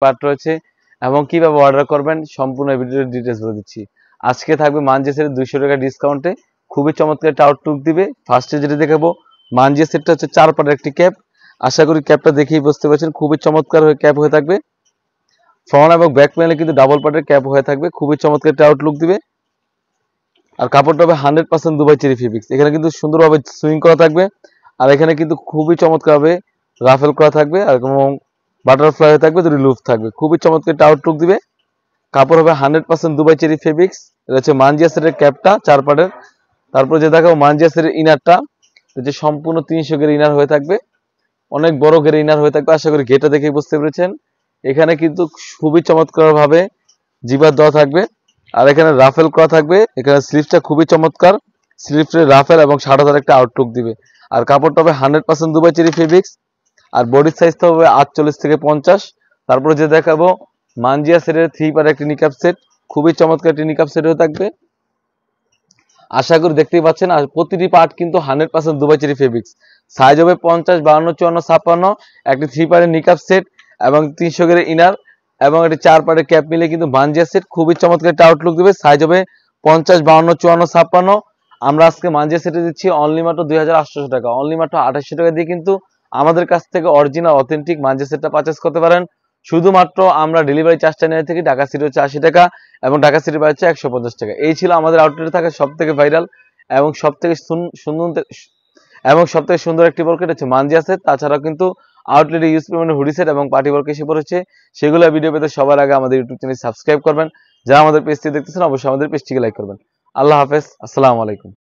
Part রয়েছে এবং কিভাবে অর্ডার করবেন সম্পূর্ণ ভিডিওর ডিটেলস বলে দিচ্ছি। আজকে থাকবে মানজেসের 200 টাকা ডিসকাউন্টে খুবই চমৎকার একটা আউটলুক দিবে। ফার্স্টে যেটা দেখাবো মানজেসেরটা হচ্ছে 4 পার্টের একটি ক্যাপ। আশা করি ক্যাপটা দেখেই বুঝতে পারছেন খুবই চমৎকার ক্যাপ হয়ে থাকবে। ফ্রন্ট এবং ব্যাক প্যানেলে কিন্তু ডাবল পার্টের ক্যাপ হয়ে থাকবে, খুবই চমৎকার একটা আউটলুক দিবে। আর কাপড়টা হবে 100% দুবাই চেরি ফেব্রিক্স। এখানে কিন্তু সুন্দরভাবে সুইং করা থাকবে আর এখানে কিন্তু খুবই চমৎকারভাবে রাফেল করা থাকবে আর এবং বাটারফ্লাই হয়ে থাকবে, দুটি লুপ থাকবে, খুবই চমৎকার একটা আউটলুক দিবে। কাপড় হবে 100% দুবাই চেরি ফেব্রিক্স। এটা হচ্ছে মানজিয়াসের ক্যাপটা 4 পার্টের। তারপর যে দেখাবো মানজিয়াসের ইনারটা, যে সম্পূর্ণ 300 গের ইনার হয়ে থাকবে, অনেক বড় গের ইনার হয়ে থাকবে। আশা করি ঘেটা দেখে বুঝতে পেরেছেন। এখানে কিন্তু খুবই চমৎকারভাবে জিবার দেওয়া থাকবে আর এখানে রাফেল করা থাকবে। এখানে স্লিভসটা খুবই চমৎকার, স্লিভসে রাফেল এবং 60,000 একটা আউটলুক দিবে। আর কাপড়টা হবে 100% দুবাই চেরি ফেব্রিক্স আর বডির সাইজটা হবে 48 থেকে 50। তারপরে যে দেখাবো মানজিয়া সেটের 3 পার্টের একটি নিকাপ সেট, খুবই চমৎকার একটি নিকাপ সেট হয়ে থাকবে। আশা করি দেখতেই পাচ্ছেন। আর প্রতিটি পার্ট কিন্তু 100% দুবাই চেরি ফেব্রিক্স। সাইজ হবে 50, 52, 54, 56। একটি 3 পার্টের নিকাপ সেট এবং 300 গের ইনার এবং একটি 4 পার্টের ক্যাপ মিলে কিন্তু মানজিয়া সেট খুবই চমৎকার একটা আউটলুক দিবে। সাইজ হবে 50, 52, 54, 56। আমরা আজকে মানজিয়া সেটে দিচ্ছি অনলি মাত্র 2800 টাকা, অনলি মাত্র 2800 টাকা দিয়ে কিন্তু আমাদের কাছ থেকে অরিজিনাল অথেন্টিক মানজিয়া সেটটা পারচেজ করতে পারেন। শুধুমাত্র আমরা ডেলিভারি চার্জটা নিয়ে থাকি, ঢাকা সিটি হচ্ছে 80 টাকা এবং ঢাকা সিটির বাইরে হচ্ছে 150 টাকা। এই ছিল আমাদের আউটলেটে থাকা সব থেকে ভাইরাল এবং সব থেকে সুন্দর একটি পকেট হচ্ছে মানজিয়া সেট। তাছাড়াও কিন্তু আউটলেটে ইউজ পেমেন্ট হুডি সেট এবং পার্টি ওয়ার্ক এসে পড়েছে। সেগুলো ভিডিও পেতে সবার আগে আমাদের ইউটিউব চ্যানেল সাবস্ক্রাইব করবেন। যারা আমাদের পেজটি দেখতেছেন অবশ্যই আমাদের পেজটিকে লাইক করবেন। আল্লাহ হাফেজ, আসসালামু আলাইকুম।